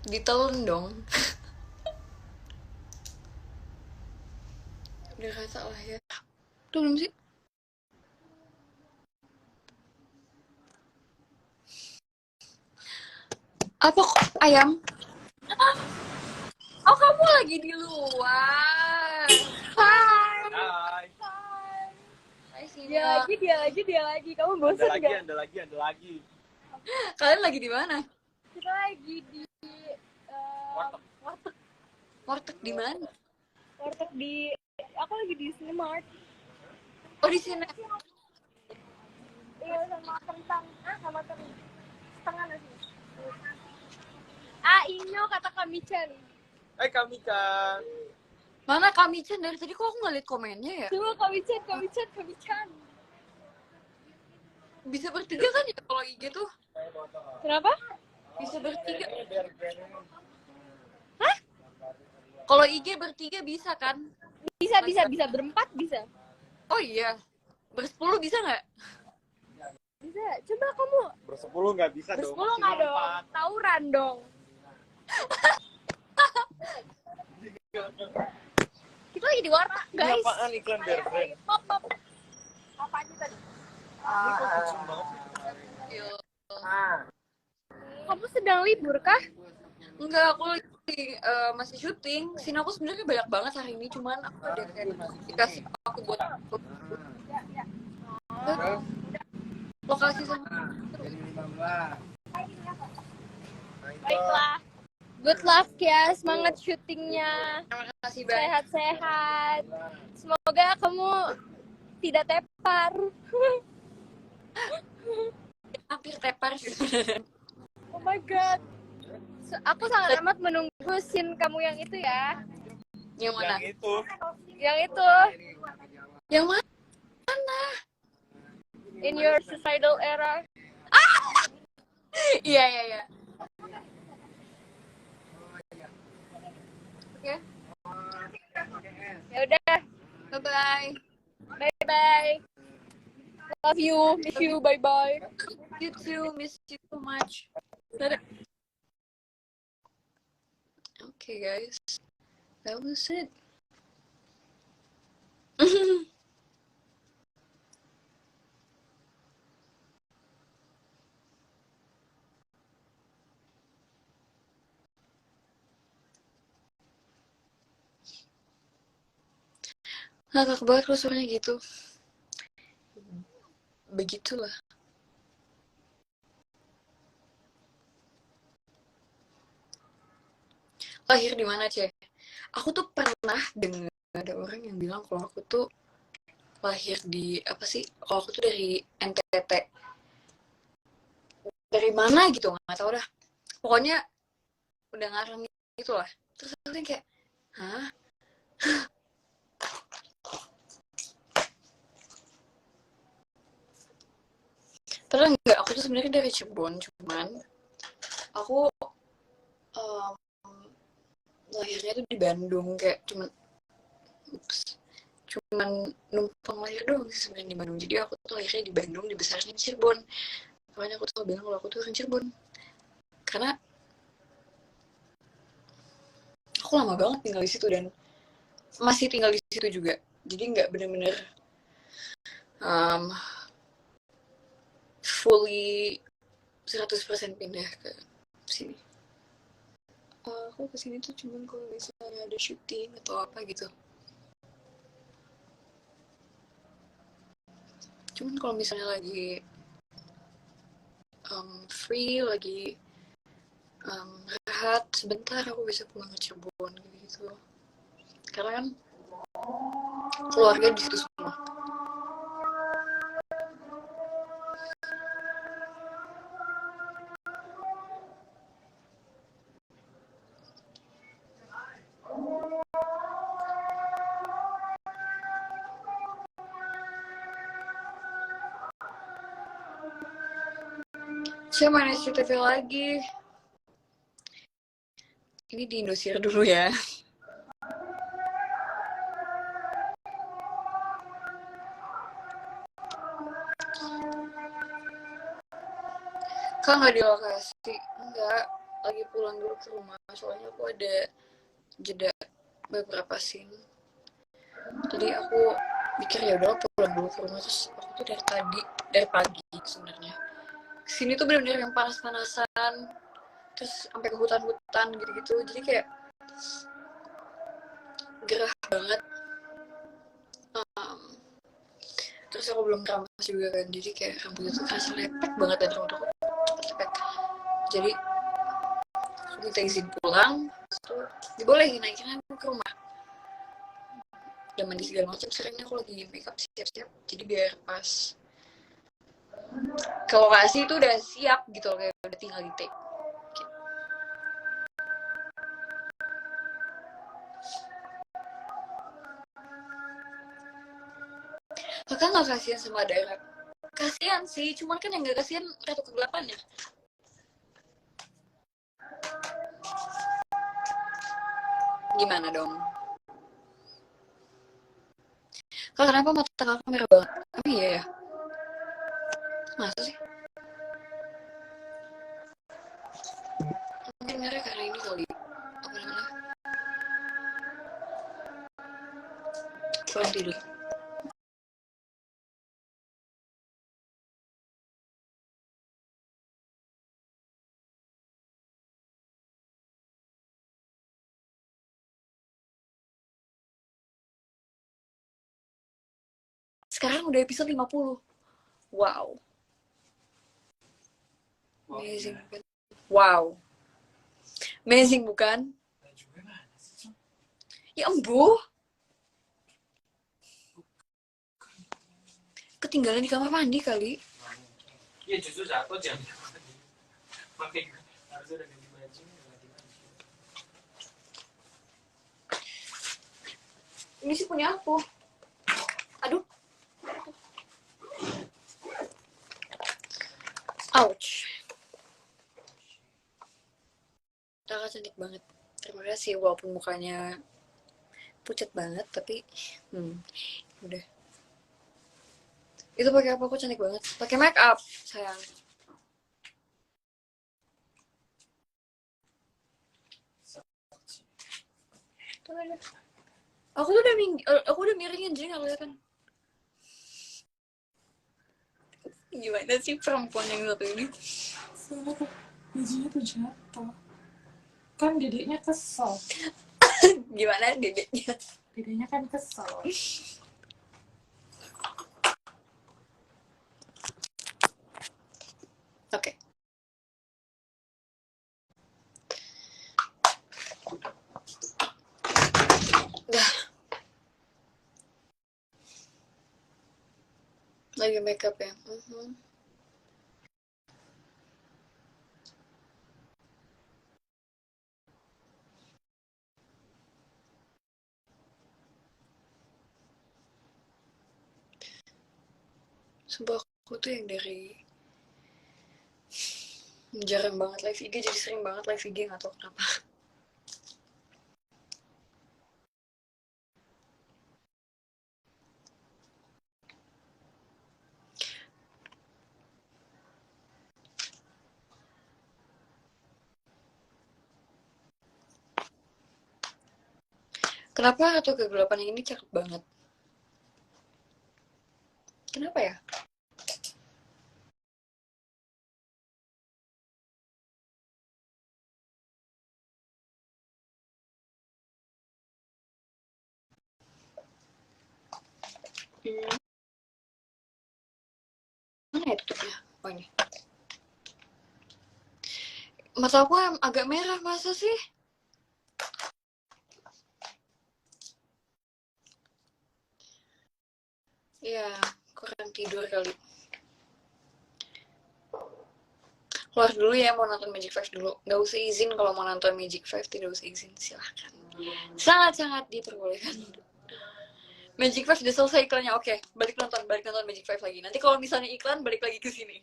Ditelan dong. Udah kata lah ya. Tuh belum sih? Apa kok ayam? Oh, kamu lagi di luar. Hai. Hai. Hai sih. Dia lagi. Kamu bosan nggak? Anda lagi. Kalian lagi di mana? Kita lagi di warteg. Warteg di mana? Warteg di. Aku lagi di Cinemark. Oh, di sini. Iya, sama kentang. Sama setengah nasi. Inyo kata Kami-chan. Hai Kamika. Mana Kami-chan? Dari tadi kok aku nggak liat komennya ya? Coba Kami-chan. Bisa bertiga kan ya kalau IG tuh? Kenapa? Bisa bertiga. Hah? Kalau IG bertiga bisa kan? Bisa berempat bisa. Oh iya. Bersepuluh bisa nggak? Bisa. Coba kamu. Bersepuluh nggak bisa dong. Bersepuluh nggak dong. Tauran dong. Kita lagi di warteg, Ini guys. apaan iklan Bear Brand? Pop. Apa aja tadi? Ini kok kucing banget sih? Yo. Kamu sedang libur kah? Enggak, aku lagi masih syuting. Scene aku sebenarnya banyak banget hari ini, cuman aku ada kayak notifikasi aku buat lokasi sama. Baiklah. Good luck ya, semangat syutingnya. Terima kasih banyak. Sehat-sehat. Semoga kamu tidak tepar. Hampir tepar sih. Oh my god. Aku sangat amat menunggu scene kamu yang itu ya. Yang mana? Yang itu. Yang itu. Yang mana? In your suicidal era. Iya. Oke. Ya udah. Bye-bye. Bye. Love you. Miss you. Bye. You too. Miss you so much. Dadah. Okay, guys. That was it. Ngakak banget kalau suaranya gitu. Begitulah. Lahir di mana, Ceh? Aku tuh pernah dengar ada orang yang bilang kalau aku tuh lahir di apa sih? Kalau aku tuh dari NTT. Dari mana gitu, nggak tahu dah. Pokoknya udah ngarang gitu lah. Terus aku kayak, hah? Padahal enggak, aku tuh sebenarnya dari Cirebon, cuman aku lahirnya tuh di Bandung, kayak cuman numpang lahir doang sih sebenarnya di Bandung. Jadi aku tuh lahirnya di Bandung, dibesarnya di Cirebon. Makanya aku tuh bilang kalau aku tuh orang Cirebon. Karena aku lama banget tinggal di situ dan masih tinggal di situ juga. Jadi nggak bener-bener fully 100% pindah ke sini. Aku kesini tuh cuman kalau misalnya ada syuting atau apa gitu. Cuman kalau misalnya lagi free, lagi rehat sebentar, aku bisa pulang ke Cirebon gitu. Karena kan keluarga di situ semua. Saya main SCTV lagi. Ini di Indosiar dulu ya. Kak nggak di lokasi? Enggak. lagi pulang dulu ke rumah, soalnya aku ada jeda beberapa scene. Jadi aku mikir ya udah pulang dulu ke rumah. Terus aku tuh dari pagi sebenarnya sini tuh bener-bener yang panas-panasan, terus sampai ke hutan-hutan gitu-gitu, jadi kayak gerah banget. Terus aku belum keramas juga kan, jadi kayak rambutnya tuh kerasa lepek banget dan rambut aku cepet-cepet. Jadi aku minta izin pulang, terus dibolehin akhirnya aku ke rumah. Udah mandi segala macam, sekarang aku lagi makeup siap-siap, jadi biar pas ke lokasi itu udah siap gitu loh, kayak udah tinggal di take. Kakak nggak kasihan sama daerah? Kasihan sih, cuman kan yang nggak kasihan Ratu Kegelapan ya. Gimana dong? Kak, kenapa mata kakak merah banget? Oh iya ya? Masa sih? Mungkin merah karena ini kali. Apa namanya? Kurang tidur. Sekarang udah episode 50. Wow. Amazing. Wow. Amazing bukan? Ya embuh. Ketinggalan di kamar mandi kali. Iya justru jatuh jam. Makanya harus udah ganti baju. Ini sih punya aku. Aduh. Ouch. Kakak cantik banget. Terima kasih, walaupun mukanya pucat banget, tapi udah. Itu pakai apa? Aku cantik banget. Pakai make up, sayang. Aku udah miringin, jadi nggak kelihatan. Gimana sih perempuan yang satu ini? Soalnya bajunya tuh jatuh. Kan dedeknya kesel. Gimana dedeknya? Dedeknya kan kesel. Oke. Dah. Lagi makeup ya. Sumpah aku tuh yang dari jarang banget live IG, jadi sering banget live IG, nggak tahu kenapa. Kenapa Ratu Kegelapan ini cakep banget? Kenapa ya? Mana ya tutupnya? Oh ini. Mata aku agak merah, masa sih? Iya, kurang tidur kali. Keluar dulu ya, mau nonton Magic 5 dulu. Nggak usah izin kalau mau nonton Magic 5, tidak usah izin, silahkan. Sangat-sangat diperbolehkan. Magic 5 udah selesai iklannya, oke. Balik nonton Magic 5 lagi. Nanti kalau misalnya iklan, balik lagi ke sini.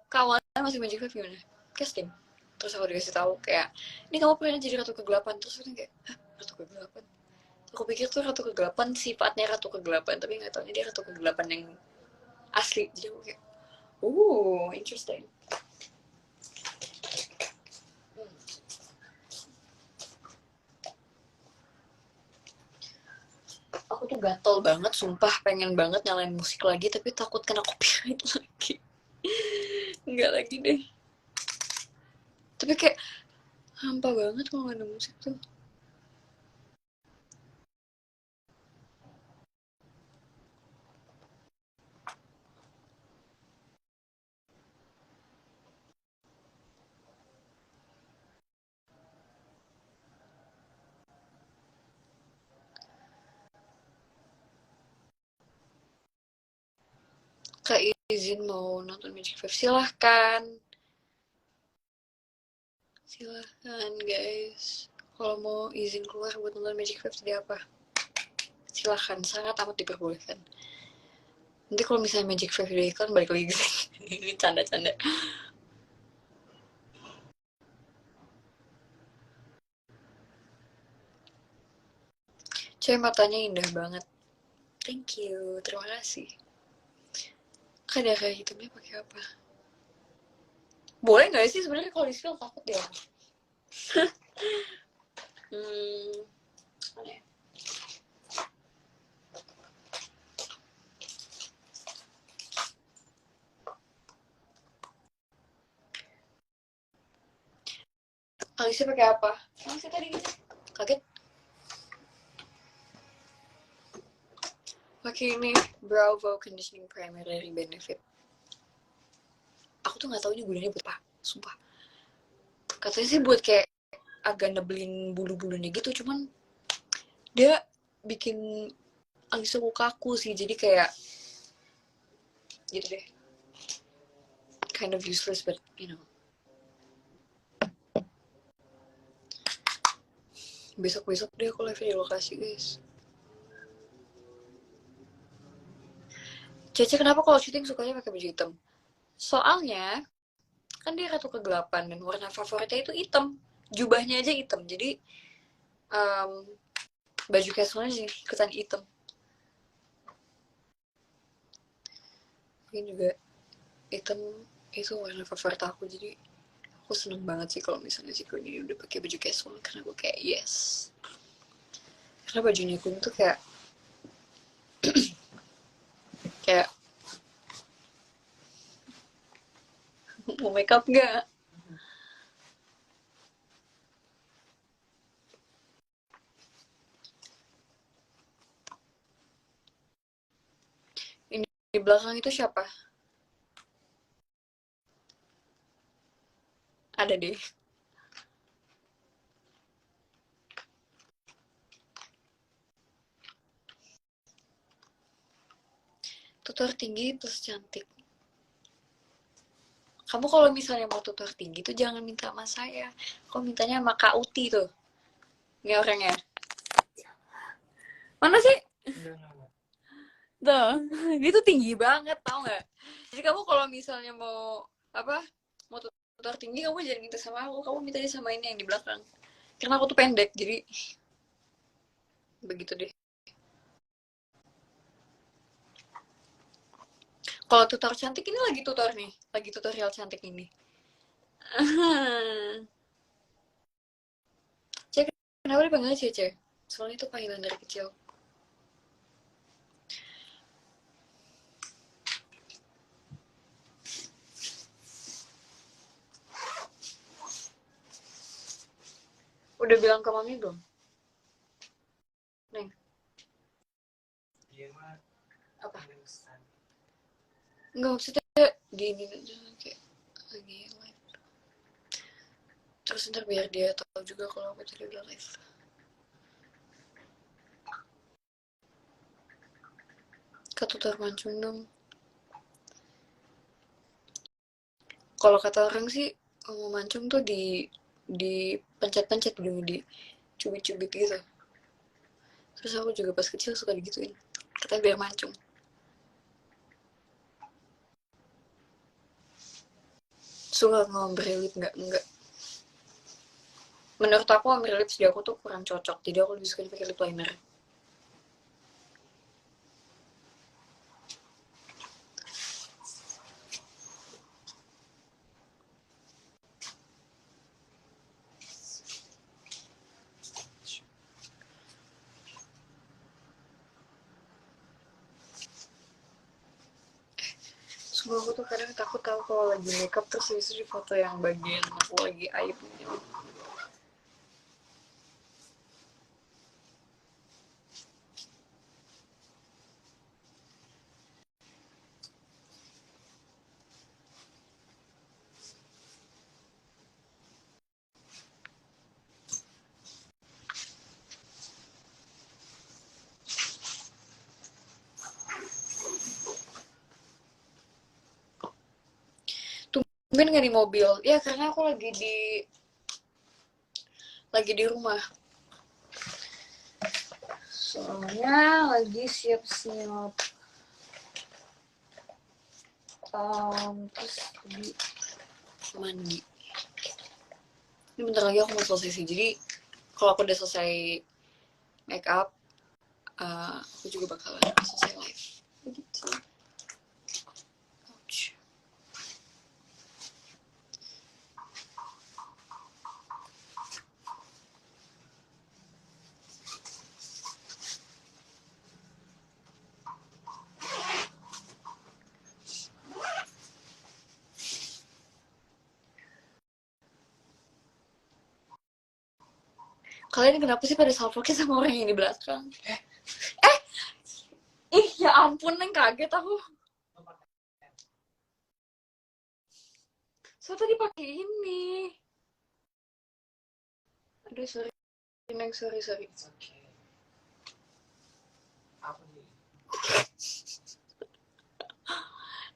Kawannya masih Magic 5 gimana? Casting. Terus aku dikasih tahu kayak, ini kamu pengen jadi Ratu Kegelapan. Terus aku kayak, hah? Ratu Kegelapan? Aku pikir tuh Ratu Kegelapan sifatnya Ratu Kegelapan, tapi nggak taunya dia Ratu Kegelapan yang asli. Jadi aku kayak, interesting. gatel banget, sumpah pengen banget nyalain musik lagi, tapi takut kena copyright lagi. Enggak lagi deh. Tapi kayak hampa banget kalau nggak ada musik tuh. Kak izin mau nonton Magic 5, silahkan. Silahkan guys. Kalau mau izin keluar buat nonton Magic 5 jadi apa? Silahkan, sangat amat diperbolehkan. Nanti kalau misalnya Magic 5 udah iklan balik lagi ke ini canda-canda. Cewek matanya indah banget. Thank you, terima kasih. Kadar hitamnya pakai apa? Boleh nggak sih sebenarnya kalau di spill takut ya? Mana ya? Alisnya pakai apa? Alisnya tadi gitu. Kaget. Pakai ini Bravo Conditioning Primer dari Benefit. Aku tuh nggak tahu ini gunanya buat apa, sumpah. Katanya sih buat kayak agak nebelin bulu-bulunya gitu, cuman dia bikin alisnya kaku sih, jadi kayak gitu deh. Kind of useless, but you know. Besok-besok deh aku live di lokasi, guys. Cece kenapa kalau syuting sukanya pakai baju hitam? Soalnya kan dia ratu kegelapan dan warna favoritnya itu hitam. Jubahnya aja hitam, jadi baju casualnya jadi ikutan hitam. Mungkin juga hitam itu warna favorit aku, jadi aku seneng banget sih kalau misalnya si Queen ini udah pakai baju casual, karena gue kayak yes. Karena bajunya Queen tuh kayak kayak mau makeup nggak? Ini di belakang itu siapa? Ada deh. Tutor tinggi plus cantik. Kamu kalau misalnya mau tutor tinggi tuh jangan minta sama saya. Kau mintanya sama Kak Uti tuh. Ini orangnya. Mana sih? Tuh, dia tuh tinggi banget, tau nggak? Jadi kamu kalau misalnya mau apa? Mau tutor tinggi, kamu jangan minta sama aku. Kamu mintanya sama ini yang di belakang. Karena aku tuh pendek, jadi begitu deh. Kalau tutor cantik ini lagi tutor nih, lagi tutorial cantik ini. Cek, kenapa dipanggilnya Cece? Soalnya itu panggilan dari kecil. Udah bilang ke mami belum? Neng. Dia mah Apa? pesan. Enggak, maksudnya gini aja kayak lagi live. Terus ntar biar dia tahu juga kalau aku tadi udah live. Kak tutor mancung dong. Kalau kata orang sih mau mancung tuh di pencet-pencet dulu, di cubit-cubit gitu. Terus aku juga pas kecil suka digituin. Katanya biar mancung. Suka ngobrol lip enggak. Menurut aku ambil lips di aku tuh kurang cocok, jadi aku lebih suka pakai lip liner. Gue aku tuh kadang takut tahu kalau lagi makeup terus habis itu di foto yang bagian aku lagi aib. Mungkin nggak di mobil ya karena aku lagi di rumah soalnya lagi siap-siap terus di mandi ini bentar lagi aku mau selesai sih jadi kalau aku udah selesai make up aku juga bakalan selesai live begitu. Ouch. Kalian kenapa sih pada salfoknya sama orang yang di belakang? Ih ya ampun, Neng kaget aku. So tadi pakai ini. Aduh sorry, Neng sorry. It's okay. Apa nih?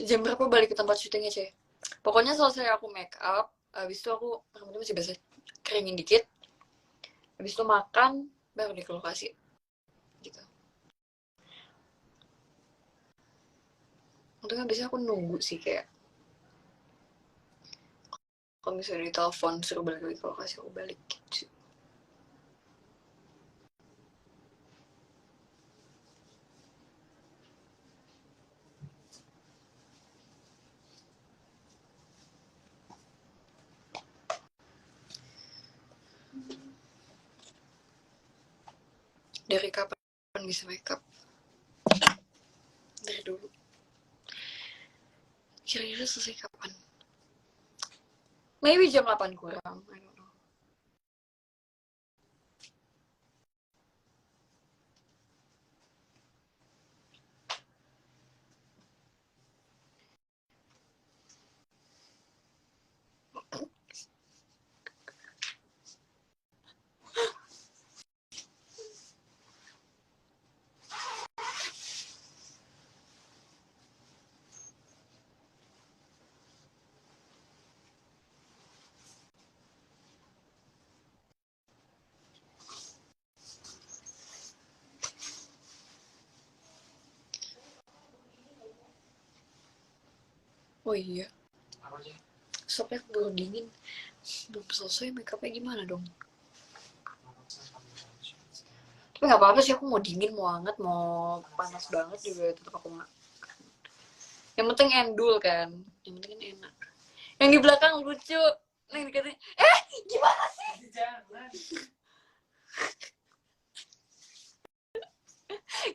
Jam berapa balik ke tempat syutingnya, Ceh? Pokoknya selesai aku make up, habis itu aku rambutnya masih basah, keringin dikit. Habis itu makan, baru di lokasi. Gitu. Untungnya biasanya aku nunggu sih kayak kalau misalnya ditelepon suruh balik lagi ke lokasi aku balik gitu. Dari kapan bisa make up? Dari dulu. Kira-kira selesai kapan? Maybe jam 8 kurang. I don't know. Oh iya, Apa sih? sopnya keburu dingin. Belum selesai make upnya gimana dong? Tapi nggak apa-apa sih, aku mau dingin, mau hangat, mau panas banget juga tetap aku nggak. Yang penting endul kan, yang penting kan enak. Yang di belakang lucu, yang dikatain, gimana sih? Jangan.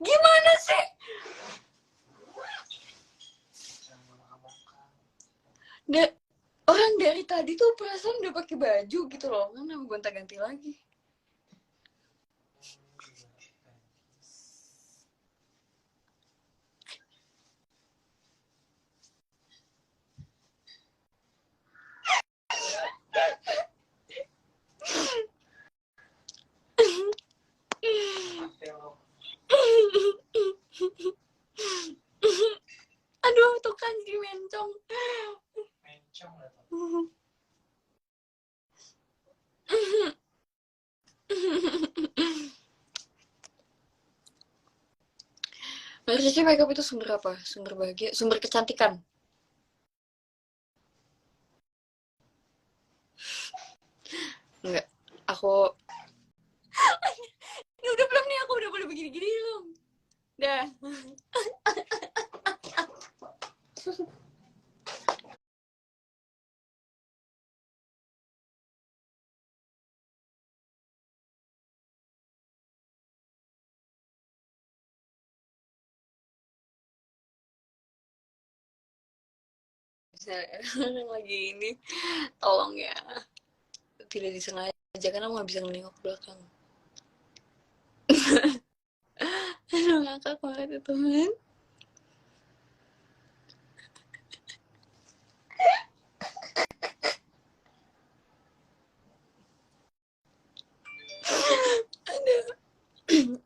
Gimana sih? Orang dari tadi tuh perasaan udah pakai baju gitu loh, kan aku gonta-ganti lagi. Aduh, tuh kan jadi mencong. Mencong lah tuh. Menurut sih makeup itu sumber apa? Sumber bahagia, sumber kecantikan. Enggak, aku ini udah belum nih, aku udah boleh begini-gini belum? Dah. misalnya orang lagi ini, tolong ya, tidak disengaja karena nggak bisa nengok belakang. Aduh, ngakak banget itu, men. Aduh.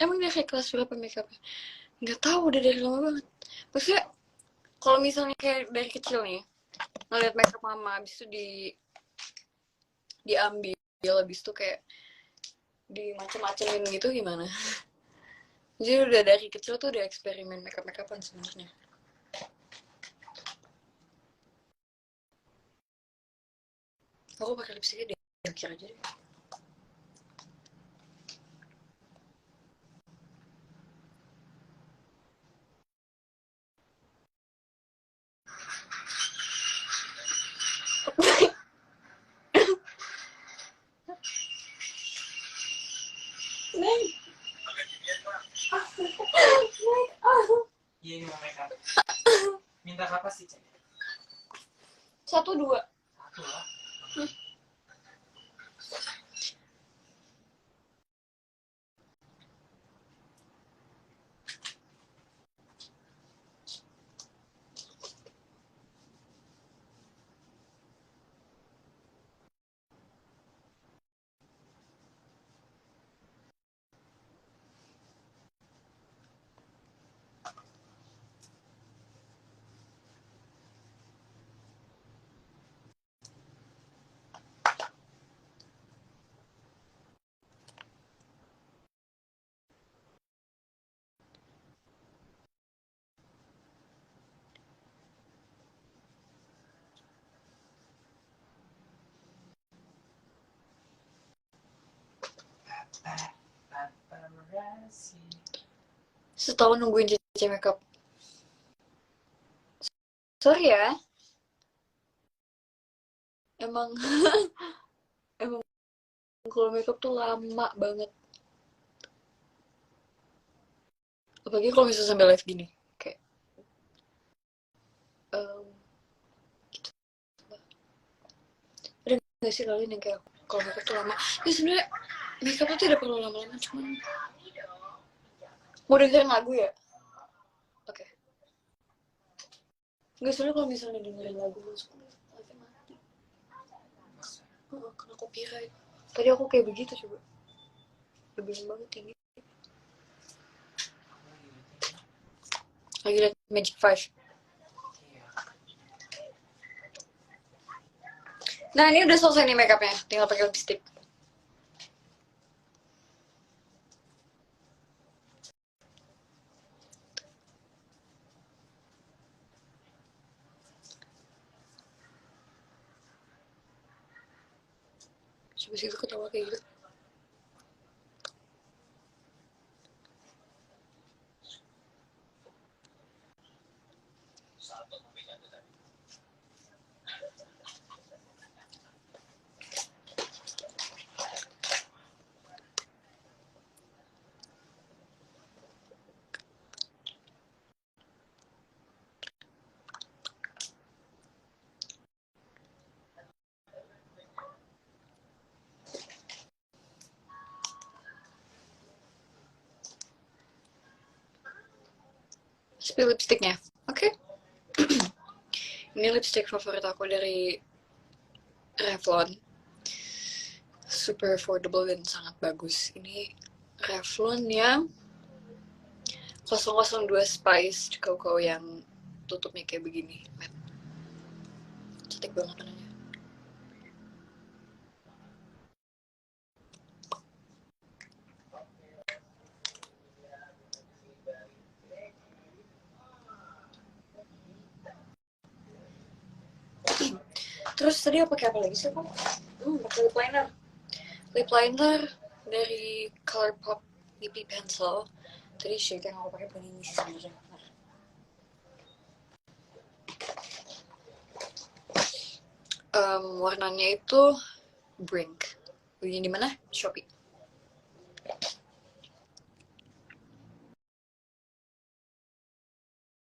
Emang dia kayak kelas berapa makeupnya? Nggak tahu, udah dari lama banget. Maksudnya, kalau misalnya kayak dari kecil nih, ngeliat makeup mama, habis itu diambil, habis itu kayak dimacem-macemin gitu gimana? Jadi udah dari kecil tuh udah eksperimen makeup-makeupan sebenarnya. Aku pakai lipstiknya di akhir aja deh. Iya, ini mau makeup. Minta kapas sih, Cek? 1, 2. Satu lah. Setahun nungguin Cici makeup. Sorry ya. Emang emang kalau makeup tuh lama banget. Apalagi kalau misalnya sambil live gini. Kayak gitu. Ada nggak sih kalian yang kayak kalau makeup tuh lama? Ya sebenarnya makeup tuh tidak perlu lama-lama, cuman mau dengerin lagu ya? Oke. Nggak, soalnya kalau misalnya dengerin lagu masuk live mati. Kena copyright. Tadi aku kayak begitu coba. Lebih banget tinggi. Lagi liat Magic 5. Nah, ini udah selesai nih makeupnya, tinggal pakai lipstick. Coba sih ketawa kayak gitu. Spill lipsticknya. Oke. Ini lipstick favorit aku dari Revlon. Super affordable dan sangat bagus. Ini Revlon yang 002 Spice Cocoa yang tutupnya kayak begini. Cantik banget warnanya. Terus tadi aku pakai apa lagi sih kok? Pakai lip liner. Lip liner dari Colourpop Lippy Pencil. Tadi shade yang aku pakai bukan ini sih sebenarnya. Warnanya itu Brink. Belinya di mana? Shopee.